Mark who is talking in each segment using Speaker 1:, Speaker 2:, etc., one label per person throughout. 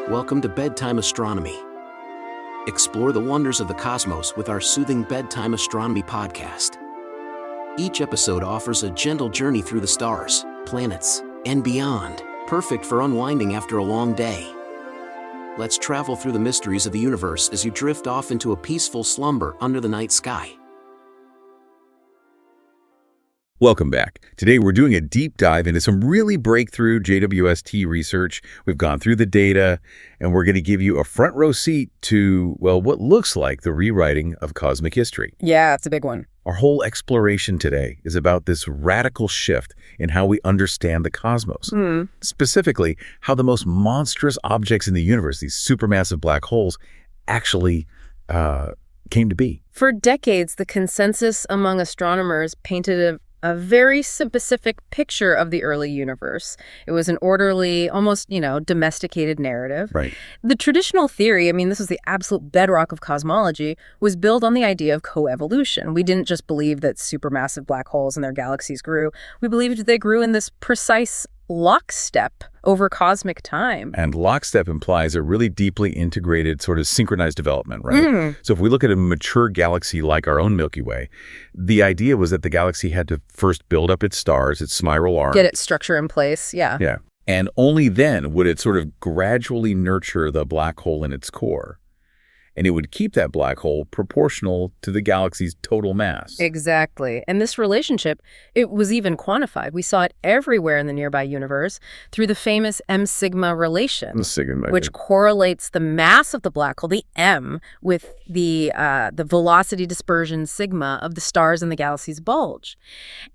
Speaker 1: Welcome to Bedtime Astronomy. Explore the wonders of the cosmos with our soothing bedtime astronomy podcast. Each episode offers a gentle journey through the stars, planets, and beyond, perfect for unwinding after a long day. Let's travel through the mysteries of the universe as you drift off into a peaceful slumber under the night sky.
Speaker 2: Welcome back. Today we're doing a deep dive into some really breakthrough JWST research. We've gone through the data, and we're going to give you a front row seat to, well, what looks like the rewriting of cosmic history.
Speaker 3: Yeah, it's a big one.
Speaker 2: Our whole exploration today is about this radical shift in how we understand the cosmos. Specifically, how the most monstrous objects in the universe, these supermassive black holes, actually came to be.
Speaker 3: For decades, the consensus among astronomers painted a very specific picture of the early universe. It was an orderly, almost, domesticated narrative.
Speaker 2: Right.
Speaker 3: The traditional theory, this was the absolute bedrock of cosmology, was built on the idea of coevolution. We didn't just believe that supermassive black holes and their galaxies grew. We believed they grew in this precise lockstep over cosmic time.
Speaker 2: And lockstep implies a really deeply integrated, sort of synchronized development, right? So if we look at a mature galaxy like our own Milky Way, the idea was that the galaxy had to first build up its stars, its spiral arm.
Speaker 3: Get its structure in place, yeah.
Speaker 2: Yeah. And only then would it sort of gradually nurture the black hole in its core. And it would keep that black hole proportional to the galaxy's total mass.
Speaker 3: Exactly. And this relationship, it was even quantified. We saw it everywhere in the nearby universe through the famous M-sigma relation, which correlates the mass of the black hole, the M, with the velocity dispersion sigma of the stars in the galaxy's bulge.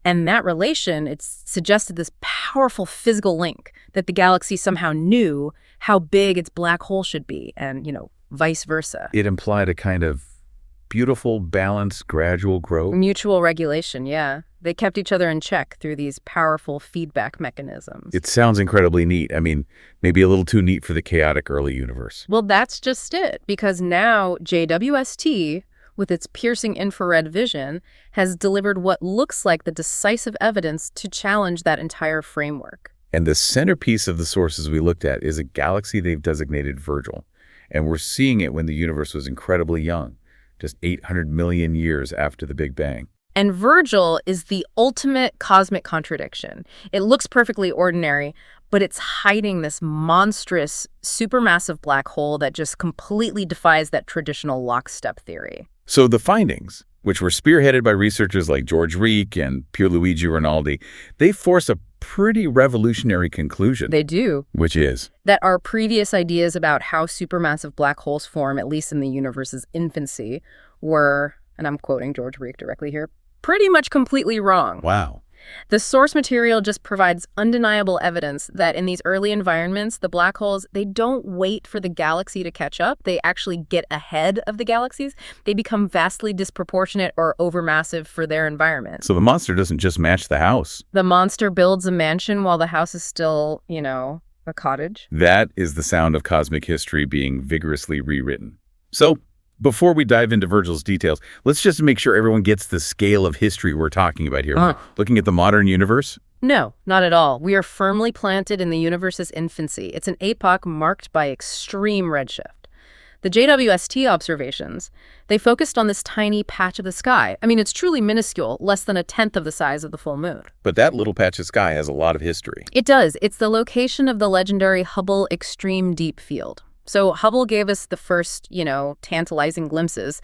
Speaker 3: And that relation, it suggested this powerful physical link that the galaxy somehow knew how big its black hole should be, and, vice versa.
Speaker 2: It implied a kind of beautiful, balanced, gradual growth.
Speaker 3: Mutual regulation, yeah. They kept each other in check through these powerful feedback mechanisms.
Speaker 2: It sounds incredibly neat. Maybe a little too neat for the chaotic early universe.
Speaker 3: Well, that's just it, because now JWST, with its piercing infrared vision, has delivered what looks like the decisive evidence to challenge that entire framework.
Speaker 2: And the centerpiece of the sources we looked at is a galaxy they've designated Virgil. And we're seeing it when the universe was incredibly young, just 800 million years after the Big Bang.
Speaker 3: And Virgil is the ultimate cosmic contradiction. It looks perfectly ordinary, but it's hiding this monstrous, supermassive black hole that just completely defies that traditional lockstep theory.
Speaker 2: So the findings, which were spearheaded by researchers like George Reek and Pierluigi Rinaldi, they force a pretty revolutionary conclusion.
Speaker 3: They do.
Speaker 2: Which is?
Speaker 3: That our previous ideas about how supermassive black holes form, at least in the universe's infancy, were, and I'm quoting George Reek directly here, pretty much completely wrong.
Speaker 2: Wow.
Speaker 3: The source material just provides undeniable evidence that in these early environments, the black holes, they don't wait for the galaxy to catch up. They actually get ahead of the galaxies. They become vastly disproportionate or overmassive for their environment.
Speaker 2: So the monster doesn't just match the house.
Speaker 3: The monster builds a mansion while the house is still, a cottage.
Speaker 2: That is the sound of cosmic history being vigorously rewritten. So, before we dive into Virgil's details, let's just make sure everyone gets the scale of history we're talking about here. Looking at the modern universe?
Speaker 3: No, not at all. We are firmly planted in the universe's infancy. It's an epoch marked by extreme redshift. The JWST observations, they focused on this tiny patch of the sky. It's truly minuscule, less than 1/10 of the size of the full moon.
Speaker 2: But that little patch of sky has a lot of history.
Speaker 3: It does. It's the location of the legendary Hubble Extreme Deep Field. So Hubble gave us the first, tantalizing glimpses,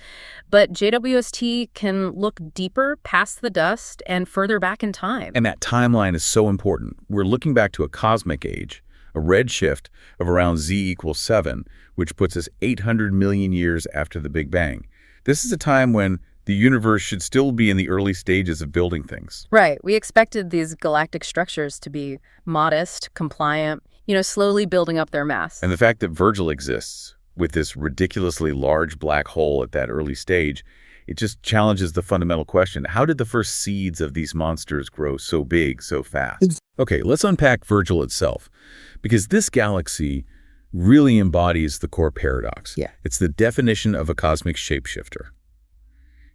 Speaker 3: but JWST can look deeper past the dust and further back in time.
Speaker 2: And that timeline is so important. We're looking back to a cosmic age, a redshift of around Z=7, which puts us 800 million years after the Big Bang. This is a time when the universe should still be in the early stages of building things.
Speaker 3: Right. We expected these galactic structures to be modest, compliant, slowly building up their mass.
Speaker 2: And the fact that Virgil exists with this ridiculously large black hole at that early stage, it just challenges the fundamental question. How did the first seeds of these monsters grow so big so fast? Okay, let's unpack Virgil itself, because this galaxy really embodies the core paradox.
Speaker 3: Yeah.
Speaker 2: It's the definition of a cosmic shapeshifter.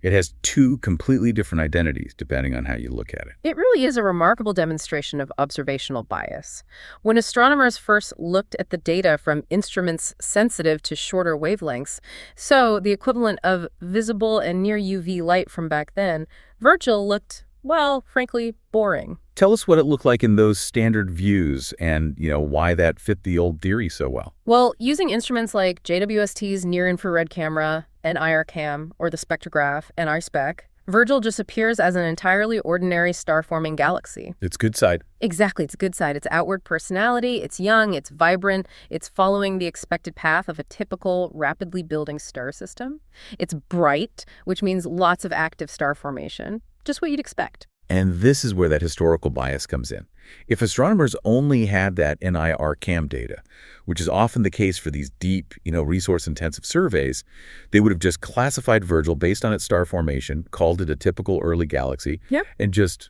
Speaker 2: It has two completely different identities, depending on how you look at it.
Speaker 3: It really is a remarkable demonstration of observational bias. When astronomers first looked at the data from instruments sensitive to shorter wavelengths, so the equivalent of visible and near UV light from back then, Virgil looked, well, frankly, boring.
Speaker 2: Tell us what it looked like in those standard views and, why that fit the old theory so well.
Speaker 3: Well, using instruments like JWST's near-infrared camera, NIRCam, or the spectrograph, NIRSpec, Virgil just appears as an entirely ordinary star-forming galaxy.
Speaker 2: It's good side.
Speaker 3: Exactly, it's good side. It's outward personality, it's young, it's vibrant, it's following the expected path of a typical, rapidly building star system. It's bright, which means lots of active star formation. Just what you'd expect.
Speaker 2: And this is where that historical bias comes in. If astronomers only had that NIRCam data, which is often the case for these deep, resource-intensive surveys, they would have just classified Virgil based on its star formation, called it a typical early galaxy, and just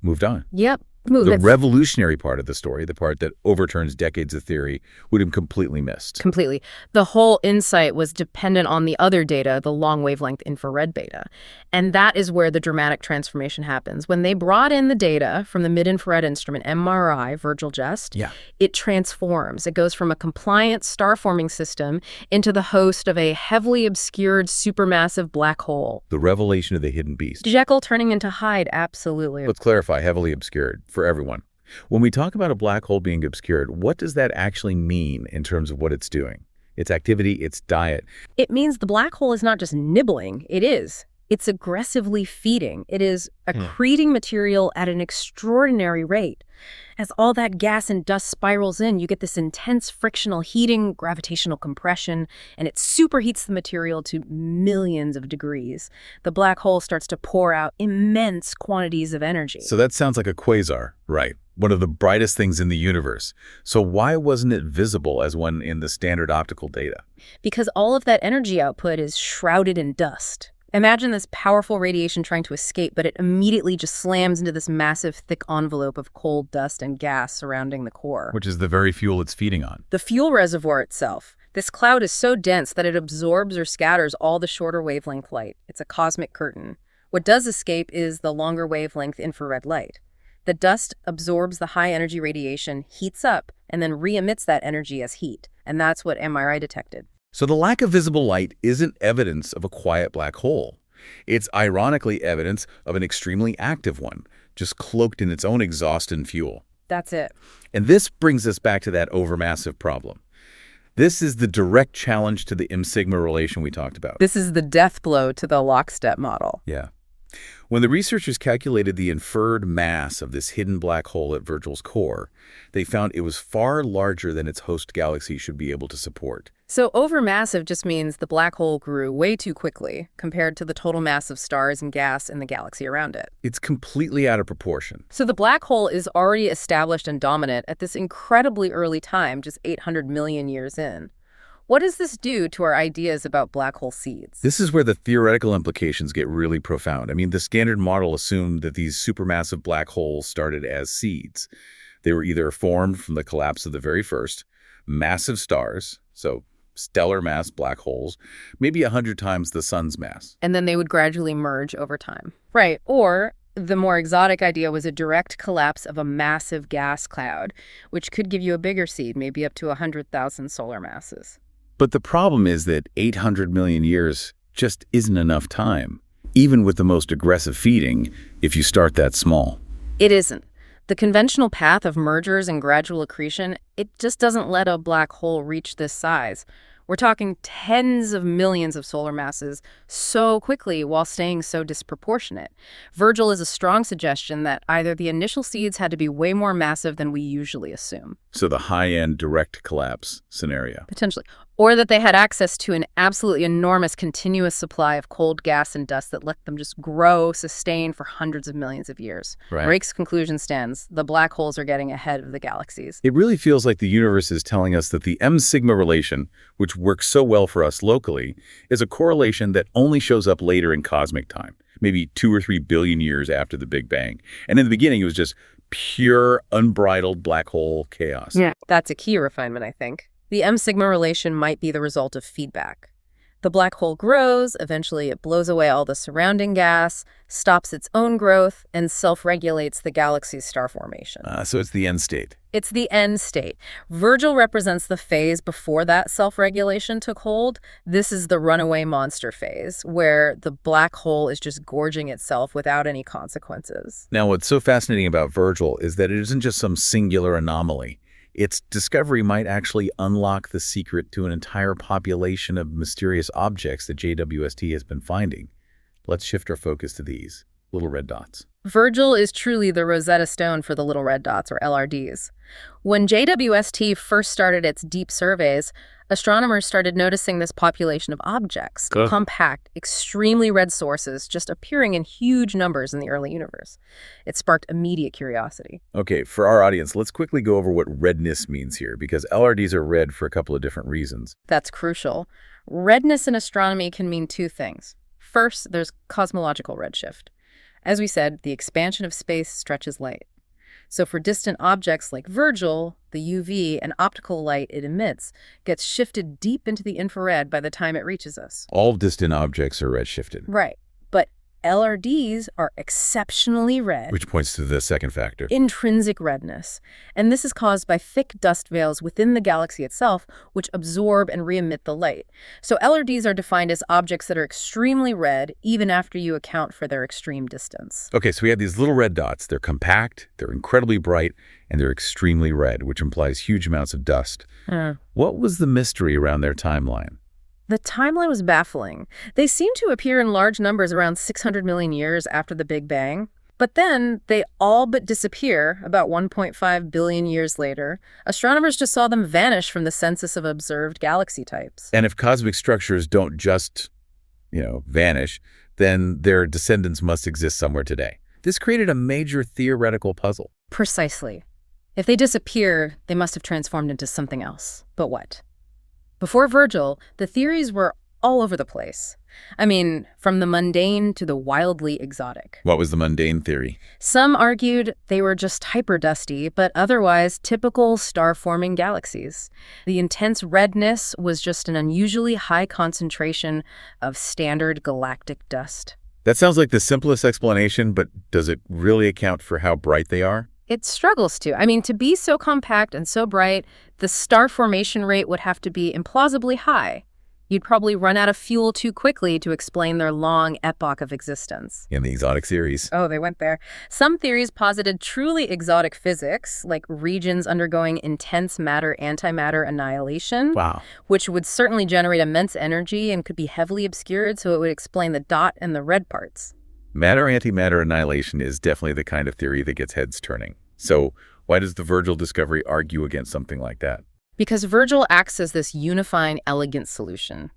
Speaker 2: moved on.
Speaker 3: Yep.
Speaker 2: The revolutionary part of the story, the part that overturns decades of theory, would have completely missed.
Speaker 3: Completely. The whole insight was dependent on the other data, the long-wavelength infrared beta. And that is where the dramatic transformation happens. When they brought in the data from the mid-infrared instrument, MIRI, Virgil JWST, it transforms. It goes from a compliant star-forming system into the host of a heavily obscured supermassive black hole.
Speaker 2: The revelation of the hidden beast.
Speaker 3: Jekyll turning into Hyde, absolutely.
Speaker 2: Let's clarify, heavily obscured. For everyone. When we talk about a black hole being obscured, what does that actually mean in terms of what it's doing? Its activity, its diet?
Speaker 3: It means the black hole is not just nibbling. It's aggressively feeding. It is accreting material at an extraordinary rate. As all that gas and dust spirals in, you get this intense frictional heating, gravitational compression, and it superheats the material to millions of degrees. The black hole starts to pour out immense quantities of energy.
Speaker 2: So that sounds like a quasar, right? One of the brightest things in the universe. So why wasn't it visible as one in the standard optical data?
Speaker 3: Because all of that energy output is shrouded in dust. Imagine this powerful radiation trying to escape, but it immediately just slams into this massive, thick envelope of cold dust and gas surrounding the core.
Speaker 2: Which is the very fuel it's feeding on.
Speaker 3: The fuel reservoir itself. This cloud is so dense that it absorbs or scatters all the shorter wavelength light. It's a cosmic curtain. What does escape is the longer wavelength infrared light. The dust absorbs the high-energy radiation, heats up, and then re-emits that energy as heat. And that's what MIRI detected.
Speaker 2: So the lack of visible light isn't evidence of a quiet black hole. It's ironically evidence of an extremely active one, just cloaked in its own exhaust and fuel.
Speaker 3: That's it.
Speaker 2: And this brings us back to that overmassive problem. This is the direct challenge to the M-sigma relation we talked about.
Speaker 3: This is the death blow to the lockstep model.
Speaker 2: Yeah. When the researchers calculated the inferred mass of this hidden black hole at Virgil's core, they found it was far larger than its host galaxy should be able to support.
Speaker 3: So overmassive just means the black hole grew way too quickly compared to the total mass of stars and gas in the galaxy around it.
Speaker 2: It's completely out of proportion.
Speaker 3: So the black hole is already established and dominant at this incredibly early time, just 800 million years in. What does this do to our ideas about black hole seeds?
Speaker 2: This is where the theoretical implications get really profound. I mean, the standard model assumed that these supermassive black holes started as seeds. They were either formed from the collapse of the very first, massive stars, so stellar mass black holes, maybe 100 times the sun's mass.
Speaker 3: And then they would gradually merge over time. Right. Or the more exotic idea was a direct collapse of a massive gas cloud, which could give you a bigger seed, maybe up to 100,000 solar masses.
Speaker 2: But the problem is that 800 million years just isn't enough time, even with the most aggressive feeding, if you start that small.
Speaker 3: It isn't. The conventional path of mergers and gradual accretion, it just doesn't let a black hole reach this size. We're talking tens of millions of solar masses so quickly while staying so disproportionate. Virgil is a strong suggestion that either the initial seeds had to be way more massive than we usually assume.
Speaker 2: So the high-end direct collapse scenario.
Speaker 3: Potentially. Or that they had access to an absolutely enormous continuous supply of cold gas and dust that let them just grow, sustain for hundreds of millions of years.
Speaker 2: Right.
Speaker 3: Rake's conclusion stands. The black holes are getting ahead of the galaxies.
Speaker 2: It really feels like the universe is telling us that the M-sigma relation, which works so well for us locally, is a correlation that only shows up later in cosmic time, maybe 2 or 3 billion years after the Big Bang. And in the beginning, it was just pure, unbridled black hole chaos.
Speaker 3: Yeah, that's a key refinement, I think. The M-sigma relation might be the result of feedback. The black hole grows, eventually it blows away all the surrounding gas, stops its own growth, and self-regulates the galaxy's star formation.
Speaker 2: So it's the end state.
Speaker 3: It's the end state. Virgil represents the phase before that self-regulation took hold. This is the runaway monster phase, where the black hole is just gorging itself without any consequences.
Speaker 2: Now, what's so fascinating about Virgil is that it isn't just some singular anomaly. Its discovery might actually unlock the secret to an entire population of mysterious objects that JWST has been finding. Let's shift our focus to these little red dots.
Speaker 3: Virgil is truly the Rosetta Stone for the little red dots, or LRDs. When JWST first started its deep surveys, astronomers started noticing this population of objects, compact, extremely red sources just appearing in huge numbers in the early universe. It sparked immediate curiosity.
Speaker 2: Okay, for our audience, let's quickly go over what redness means here, because LRDs are red for a couple of different reasons.
Speaker 3: That's crucial. Redness in astronomy can mean two things. First, there's cosmological redshift. As we said, the expansion of space stretches light. So for distant objects like Virgil, the UV and optical light it emits gets shifted deep into the infrared by the time it reaches us.
Speaker 2: All distant objects are redshifted.
Speaker 3: Right. But LRDs are exceptionally red.
Speaker 2: Which points to the second factor.
Speaker 3: Intrinsic redness. And this is caused by thick dust veils within the galaxy itself, which absorb and re-emit the light. So LRDs are defined as objects that are extremely red, even after you account for their extreme distance.
Speaker 2: Okay, so we have these little red dots. They're compact, they're incredibly bright, and they're extremely red, which implies huge amounts of dust. What was the mystery around their timeline?
Speaker 3: The timeline was baffling. They seem to appear in large numbers around 600 million years after the Big Bang. But then they all but disappear about 1.5 billion years later. Astronomers just saw them vanish from the census of observed galaxy types.
Speaker 2: And if cosmic structures don't just, vanish, then their descendants must exist somewhere today. This created a major theoretical puzzle.
Speaker 3: Precisely. If they disappear, they must have transformed into something else. But what? Before Virgil, the theories were all over the place. I mean, from the mundane to the wildly exotic.
Speaker 2: What was the mundane theory?
Speaker 3: Some argued they were just hyperdusty, but otherwise typical star-forming galaxies. The intense redness was just an unusually high concentration of standard galactic dust.
Speaker 2: That sounds like the simplest explanation, but does it really account for how bright they are?
Speaker 3: It struggles to. I mean, to be so compact and so bright, the star formation rate would have to be implausibly high. You'd probably run out of fuel too quickly to explain their long epoch of existence.
Speaker 2: In the exotic theories.
Speaker 3: Oh, they went there. Some theories posited truly exotic physics, like regions undergoing intense matter-antimatter annihilation.
Speaker 2: Wow.
Speaker 3: Which would certainly generate immense energy and could be heavily obscured, so it would explain the dot and the red parts.
Speaker 2: Matter-antimatter annihilation is definitely the kind of theory that gets heads turning. So why does the Virgil discovery argue against something like that?
Speaker 3: Because Virgil acts as this unifying, elegant solution.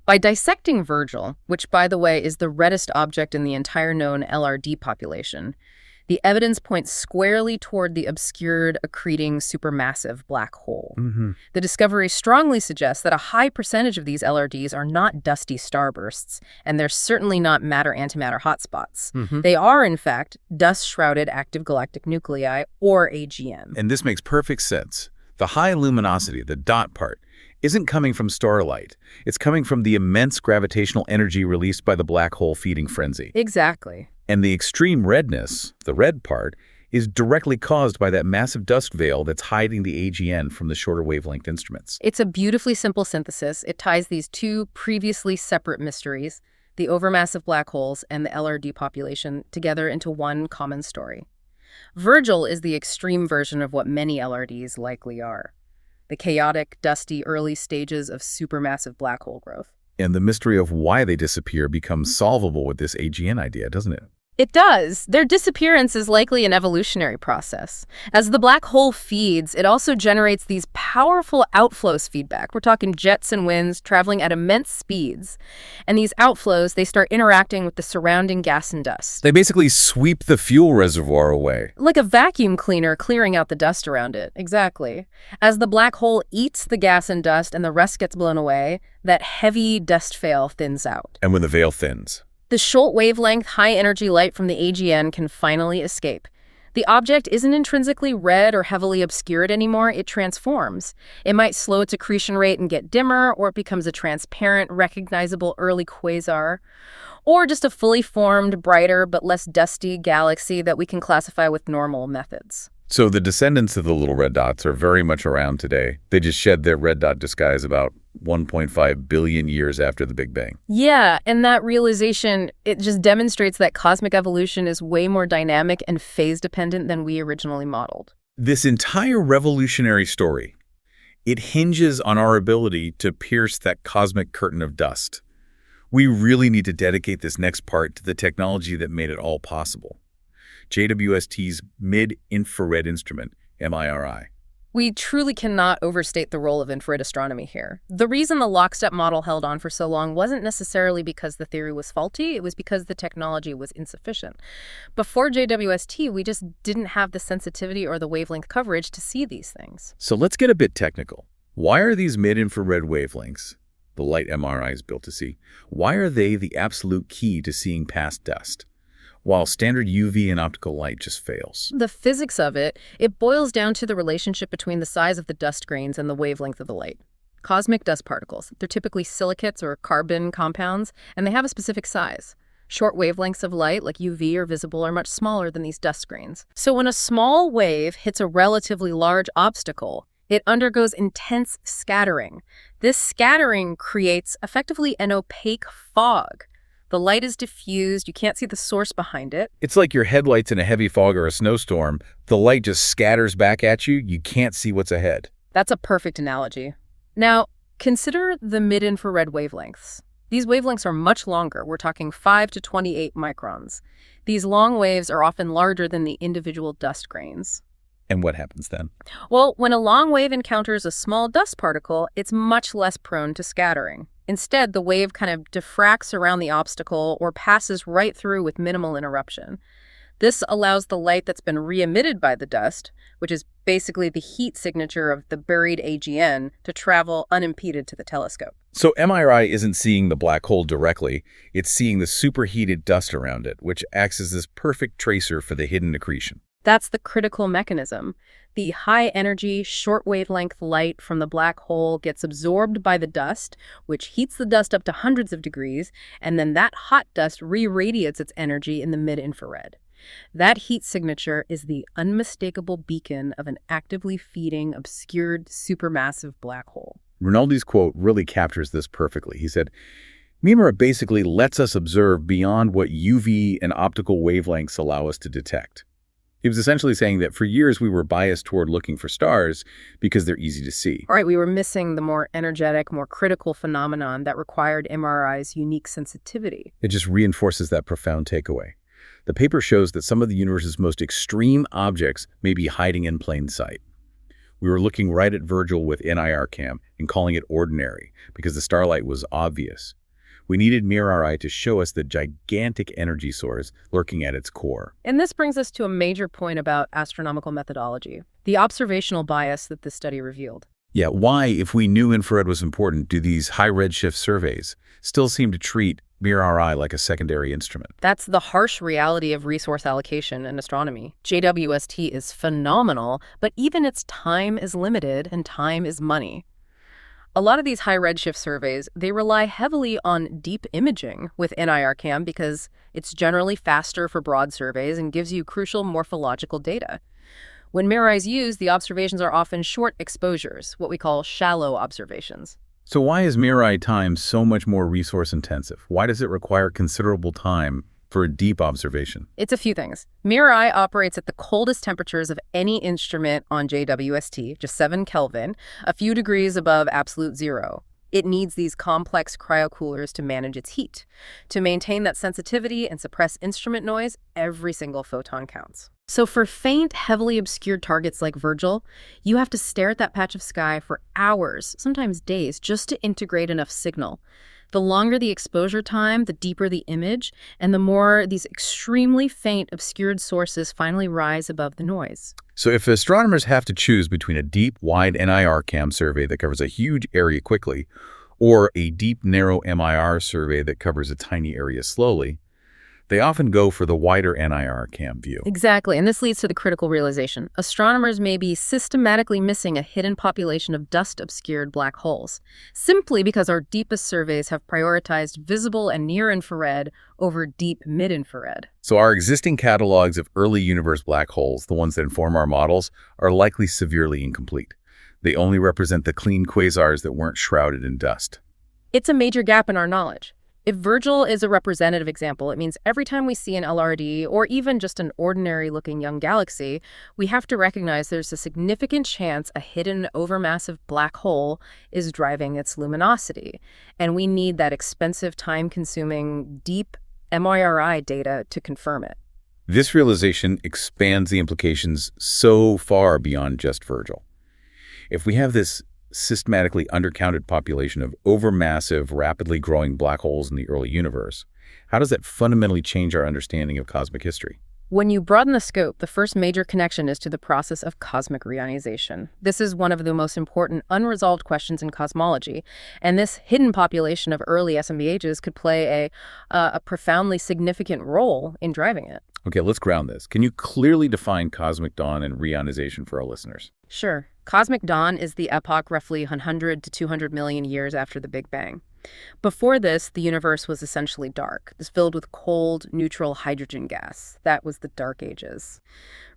Speaker 3: By dissecting Virgil, which, by the way, is the reddest object in the entire known LRD population, the evidence points squarely toward the obscured, accreting, supermassive black hole. The discovery strongly suggests that a high percentage of these LRDs are not dusty starbursts, and they're certainly not matter-antimatter hotspots. They are, in fact, dust-shrouded active galactic nuclei, or AGN.
Speaker 2: And this makes perfect sense. The high luminosity, the dot part, isn't coming from starlight. It's coming from the immense gravitational energy released by the black hole feeding frenzy.
Speaker 3: Exactly.
Speaker 2: And the extreme redness, the red part, is directly caused by that massive dust veil that's hiding the AGN from the shorter wavelength instruments.
Speaker 3: It's a beautifully simple synthesis. It ties these two previously separate mysteries, the overmassive black holes and the LRD population, together into one common story. Virgil is the extreme version of what many LRDs likely are, the chaotic, dusty early stages of supermassive black hole growth.
Speaker 2: And the mystery of why they disappear becomes solvable with this AGN idea, doesn't it?
Speaker 3: It does. Their disappearance is likely an evolutionary process. As the black hole feeds, it also generates these powerful outflows feedback. We're talking jets and winds traveling at immense speeds. And these outflows, they start interacting with the surrounding gas and dust.
Speaker 2: They basically sweep the fuel reservoir away.
Speaker 3: Like a vacuum cleaner clearing out the dust around it. Exactly. As the black hole eats the gas and dust and the rest gets blown away, that heavy dust veil thins out.
Speaker 2: And when the veil thins,
Speaker 3: the short wavelength, high-energy light from the AGN can finally escape. The object isn't intrinsically red or heavily obscured anymore, it transforms. It might slow its accretion rate and get dimmer, or it becomes a transparent, recognizable early quasar, or just a fully formed, brighter but less dusty galaxy that we can classify with normal methods.
Speaker 2: So the descendants of the little red dots are very much around today. They just shed their red dot disguise about 1.5 billion years after the Big Bang.
Speaker 3: Yeah, and that realization, it just demonstrates that cosmic evolution is way more dynamic and phase-dependent than we originally modeled.
Speaker 2: This entire revolutionary story, it hinges on our ability to pierce that cosmic curtain of dust. We really need to dedicate this next part to the technology that made it all possible. JWST's mid-infrared instrument, MIRI.
Speaker 3: We truly cannot overstate the role of infrared astronomy here. The reason the lockstep model held on for so long wasn't necessarily because the theory was faulty, it was because the technology was insufficient. Before JWST, we just didn't have the sensitivity or the wavelength coverage to see these things.
Speaker 2: So let's get a bit technical. Why are these mid-infrared wavelengths, the light MIRI is built to see, why are they the absolute key to seeing past dust, while standard UV and optical light just fails?
Speaker 3: The physics of it boils down to the relationship between the size of the dust grains and the wavelength of the light. Cosmic dust particles, they're typically silicates or carbon compounds, and they have a specific size. Short wavelengths of light, like UV or visible, are much smaller than these dust grains. So when a small wave hits a relatively large obstacle, it undergoes intense scattering. This scattering creates effectively an opaque fog. The light is diffused, you can't see the source behind it.
Speaker 2: It's like your headlights in a heavy fog or a snowstorm. The light just scatters back at you, you can't see what's ahead.
Speaker 3: That's a perfect analogy. Now, consider the mid-infrared wavelengths. These wavelengths are much longer. We're talking 5 to 28 microns. These long waves are often larger than the individual dust grains.
Speaker 2: And what happens then?
Speaker 3: Well, when a long wave encounters a small dust particle, it's much less prone to scattering. Instead, the wave kind of diffracts around the obstacle or passes right through with minimal interruption. This allows the light that's been re-emitted by the dust, which is basically the heat signature of the buried AGN, to travel unimpeded to the telescope.
Speaker 2: So MIRI isn't seeing the black hole directly, it's seeing the superheated dust around it, which acts as this perfect tracer for the hidden accretion.
Speaker 3: That's the critical mechanism. The high-energy, short-wavelength light from the black hole gets absorbed by the dust, which heats the dust up to hundreds of degrees, and then that hot dust re-radiates its energy in the mid-infrared. That heat signature is the unmistakable beacon of an actively feeding, obscured, supermassive black hole.
Speaker 2: Rinaldi's quote really captures this perfectly. He said, MIRI basically lets us observe beyond what UV and optical wavelengths allow us to detect. He was essentially saying that for years we were biased toward looking for stars because they're easy to see.
Speaker 3: Right, we were missing the more energetic, more critical phenomenon that required MRI's unique sensitivity.
Speaker 2: It just reinforces that profound takeaway. The paper shows that some of the universe's most extreme objects may be hiding in plain sight. We were looking right at Virgil with NIRCam and calling it ordinary because the starlight was obvious. We needed MIRI to show us the gigantic energy source lurking at its core.
Speaker 3: And this brings us to a major point about astronomical methodology, the observational bias that this study revealed.
Speaker 2: Yeah, why, if we knew infrared was important, do these high redshift surveys still seem to treat MIRI like a secondary instrument?
Speaker 3: That's the harsh reality of resource allocation in astronomy. JWST is phenomenal, but even its time is limited, and time is money. A lot of these high redshift surveys, they rely heavily on deep imaging with NIRCam because it's generally faster for broad surveys and gives you crucial morphological data. When MIRI is used, the observations are often short exposures, what we call shallow observations.
Speaker 2: So why is MIRI time so much more resource intensive? Why does it require considerable time for a deep observation?
Speaker 3: It's a few things. MIRI operates at the coldest temperatures of any instrument on JWST, just 7 Kelvin, a few degrees above absolute zero. It needs these complex cryocoolers to manage its heat. To maintain that sensitivity and suppress instrument noise, every single photon counts. So for faint, heavily obscured targets like Virgil, you have to stare at that patch of sky for hours, sometimes days, just to integrate enough signal. The longer the exposure time, the deeper the image, and the more these extremely faint, obscured sources finally rise above the noise.
Speaker 2: So if astronomers have to choose between a deep, wide NIRCam survey that covers a huge area quickly, or a deep, narrow MIR survey that covers a tiny area slowly, They often go for the wider NIRCam view.
Speaker 3: Exactly, and this leads to the critical realization. Astronomers may be systematically missing a hidden population of dust-obscured black holes, simply because our deepest surveys have prioritized visible and near-infrared over deep mid-infrared.
Speaker 2: So our existing catalogs of early universe black holes, the ones that inform our models, are likely severely incomplete. They only represent the clean quasars that weren't shrouded in dust.
Speaker 3: It's a major gap in our knowledge. If Virgil is a representative example, it means every time we see an LRD or even just an ordinary-looking young galaxy, we have to recognize there's a significant chance a hidden overmassive black hole is driving its luminosity. And we need that expensive, time-consuming, deep MIRI data to confirm it.
Speaker 2: This realization expands the implications so far beyond just Virgil. If we have this systematically undercounted population of overmassive, rapidly growing black holes in the early universe, how does that fundamentally change our understanding of cosmic history?
Speaker 3: When you broaden the scope, the first major connection is to the process of cosmic reionization. This is one of the most important unresolved questions in cosmology, and this hidden population of early SMBHs could play a profoundly significant role in driving it.
Speaker 2: Okay, let's ground this. Can you clearly define cosmic dawn and reionization for our listeners?
Speaker 3: Sure. Cosmic dawn is the epoch roughly 100 to 200 million years after the Big Bang. Before this, the universe was essentially dark. It was filled with cold, neutral hydrogen gas. That was the Dark Ages.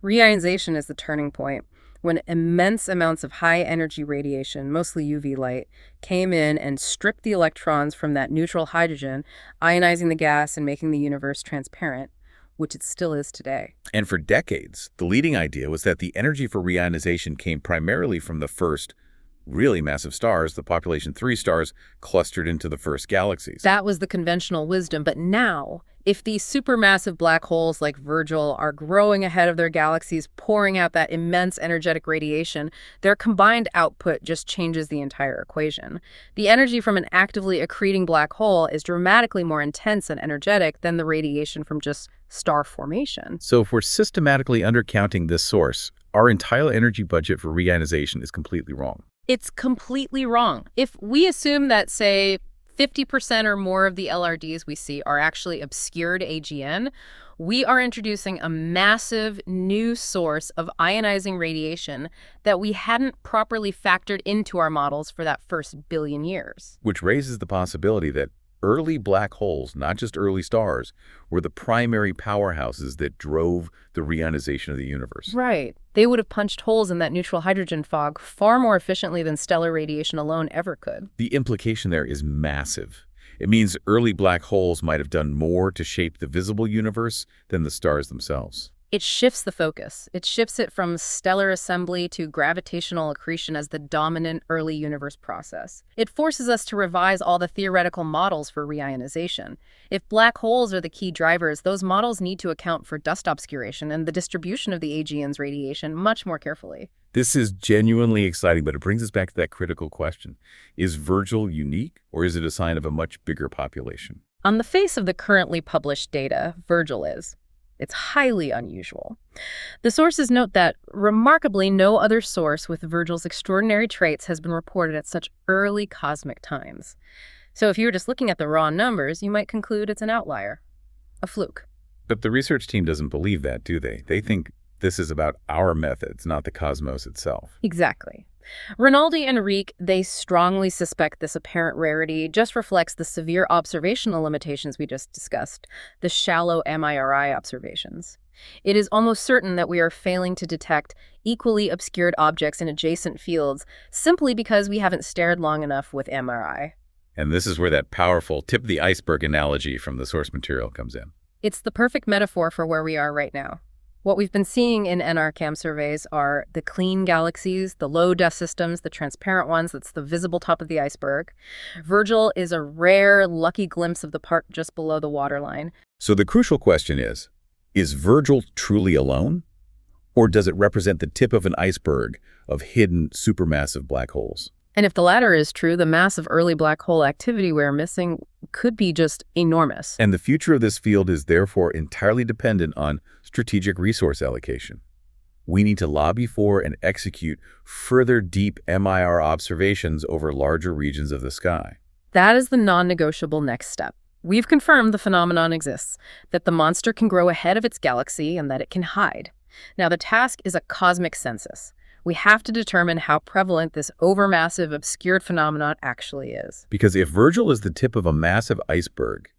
Speaker 3: Reionization is the turning point, when immense amounts of high-energy radiation, mostly UV light, came in and stripped the electrons from that neutral hydrogen, ionizing the gas and making the universe transparent, which it still is today.
Speaker 2: And for decades, the leading idea was that the energy for reionization came primarily from the first really massive stars, the population 3 stars, clustered into the first galaxies.
Speaker 3: That was the conventional wisdom, but now, if these supermassive black holes like Virgil are growing ahead of their galaxies, pouring out that immense energetic radiation, their combined output just changes the entire equation. The energy from an actively accreting black hole is dramatically more intense and energetic than the radiation from just star formation.
Speaker 2: So if we're systematically undercounting this source, our entire energy budget for reionization is completely wrong.
Speaker 3: It's completely wrong. If we assume that, say, 50% or more of the LRDs we see are actually obscured AGN, we are introducing a massive new source of ionizing radiation that we hadn't properly factored into our models for that first billion years.
Speaker 2: Which raises the possibility that early black holes, not just early stars, were the primary powerhouses that drove the reionization of the universe.
Speaker 3: Right. They would have punched holes in that neutral hydrogen fog far more efficiently than stellar radiation alone ever could.
Speaker 2: The implication there is massive. It means early black holes might have done more to shape the visible universe than the stars themselves.
Speaker 3: It shifts the focus. It shifts it from stellar assembly to gravitational accretion as the dominant early universe process. It forces us to revise all the theoretical models for reionization. If black holes are the key drivers, those models need to account for dust obscuration and the distribution of the AGN's radiation much more carefully.
Speaker 2: This is genuinely exciting, but it brings us back to that critical question. Is Virgil unique, or is it a sign of a much bigger population?
Speaker 3: On the face of the currently published data, Virgil is. It's highly unusual. The sources note that, remarkably, no other source with Virgil's extraordinary traits has been reported at such early cosmic times. So if you were just looking at the raw numbers, you might conclude it's an outlier, a fluke.
Speaker 2: But the research team doesn't believe that, do they? They think this is about our methods, not the cosmos itself.
Speaker 3: Exactly. Rinaldi and Riek, they strongly suspect this apparent rarity just reflects the severe observational limitations we just discussed, the shallow MIRI observations. It is almost certain that we are failing to detect equally obscured objects in adjacent fields simply because we haven't stared long enough with MIRI.
Speaker 2: And this is where that powerful tip of the iceberg analogy from the source material comes in.
Speaker 3: It's the perfect metaphor for where we are right now. What we've been seeing in NRCam surveys are the clean galaxies, the low dust systems, the transparent ones, that's the visible top of the iceberg. Virgil is a rare, lucky glimpse of the part just below the waterline.
Speaker 2: So the crucial question is Virgil truly alone? Or does it represent the tip of an iceberg of hidden supermassive black holes?
Speaker 3: And if the latter is true, the massive early black hole activity we're missing could be just enormous.
Speaker 2: And the future of this field is therefore entirely dependent on strategic resource allocation. We need to lobby for and execute further deep MIR observations over larger regions of the sky.
Speaker 3: That is the non-negotiable next step. We've confirmed the phenomenon exists, that the monster can grow ahead of its galaxy and that it can hide. Now, the task is a cosmic census. We have to determine how prevalent this overmassive, obscured phenomenon actually is.
Speaker 2: Because if Virgil is the tip of a massive iceberg,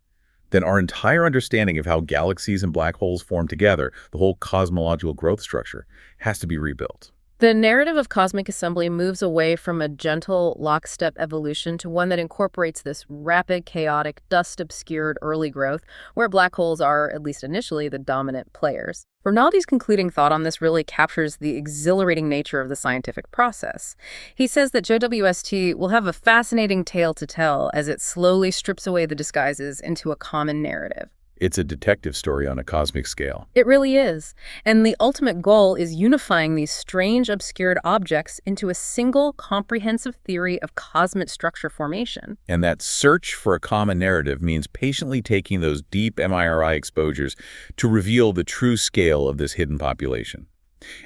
Speaker 2: then our entire understanding of how galaxies and black holes form together, the whole cosmological growth structure, has to be rebuilt.
Speaker 3: The narrative of cosmic assembly moves away from a gentle, lockstep evolution to one that incorporates this rapid, chaotic, dust-obscured early growth, where black holes are, at least initially, the dominant players. Rinaldi's concluding thought on this really captures the exhilarating nature of the scientific process. He says that JWST will have a fascinating tale to tell as it slowly strips away the disguises into a common narrative.
Speaker 2: It's a detective story on a cosmic scale.
Speaker 3: It really is. And the ultimate goal is unifying these strange, obscured objects into a single, comprehensive theory of cosmic structure formation.
Speaker 2: And that search for a common narrative means patiently taking those deep MIRI exposures to reveal the true scale of this hidden population.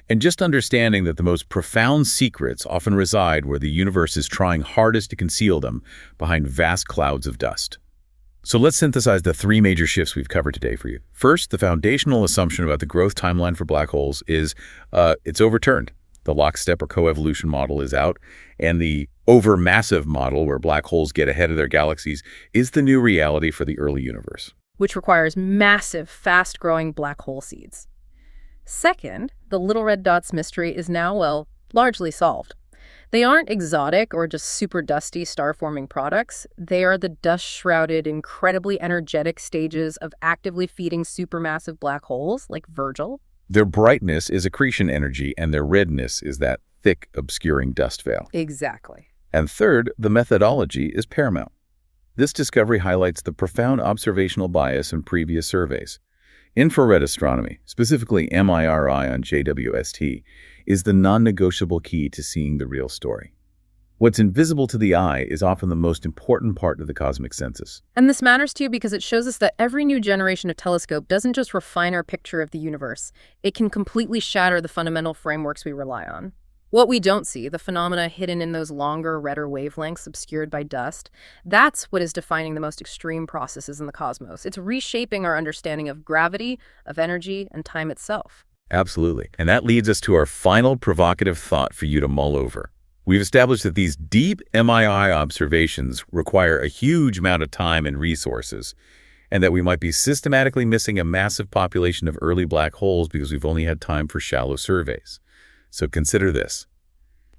Speaker 2: And just understanding that the most profound secrets often reside where the universe is trying hardest to conceal them, behind vast clouds of dust. So let's synthesize the three major shifts we've covered today for you. First, the foundational assumption about the growth timeline for black holes is it's overturned. The lockstep or coevolution model is out, and the overmassive model, where black holes get ahead of their galaxies, is the new reality for the early universe.
Speaker 3: Which requires massive, fast-growing black hole seeds. Second, the little red dots mystery is now, well, largely solved. They aren't exotic or just super dusty star-forming products. They are the dust-shrouded, incredibly energetic stages of actively feeding supermassive black holes, like Virgil.
Speaker 2: Their brightness is accretion energy, and their redness is that thick, obscuring dust veil.
Speaker 3: Exactly.
Speaker 2: And third, the methodology is paramount. This discovery highlights the profound observational bias in previous surveys. Infrared astronomy, specifically MIRI on JWST, is the non-negotiable key to seeing the real story. What's invisible to the eye is often the most important part of the cosmic census.
Speaker 3: And this matters to you because it shows us that every new generation of telescope doesn't just refine our picture of the universe. It can completely shatter the fundamental frameworks we rely on. What we don't see, the phenomena hidden in those longer, redder wavelengths obscured by dust, that's what is defining the most extreme processes in the cosmos. It's reshaping our understanding of gravity, of energy, and time itself.
Speaker 2: Absolutely. And that leads us to our final provocative thought for you to mull over. We've established that these deep MII observations require a huge amount of time and resources, and that we might be systematically missing a massive population of early black holes because we've only had time for shallow surveys. So consider this.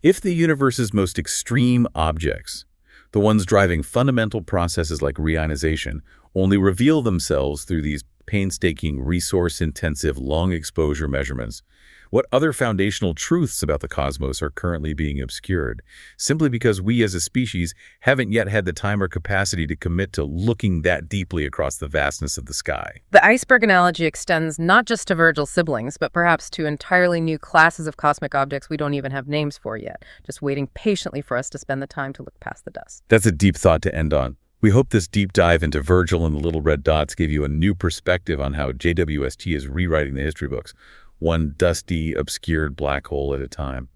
Speaker 2: If the universe's most extreme objects, the ones driving fundamental processes like reionization, only reveal themselves through these painstaking, resource-intensive, long-exposure measurements, what other foundational truths about the cosmos are currently being obscured, simply because we as a species haven't yet had the time or capacity to commit to looking that deeply across the vastness of the sky?
Speaker 3: The iceberg analogy extends not just to Virgil's siblings, but perhaps to entirely new classes of cosmic objects we don't even have names for yet, just waiting patiently for us to spend the time to look past the dust.
Speaker 2: That's a deep thought to end on. We hope this deep dive into Virgil and the little red dots gave you a new perspective on how JWST is rewriting the history books, one dusty, obscured black hole at a time.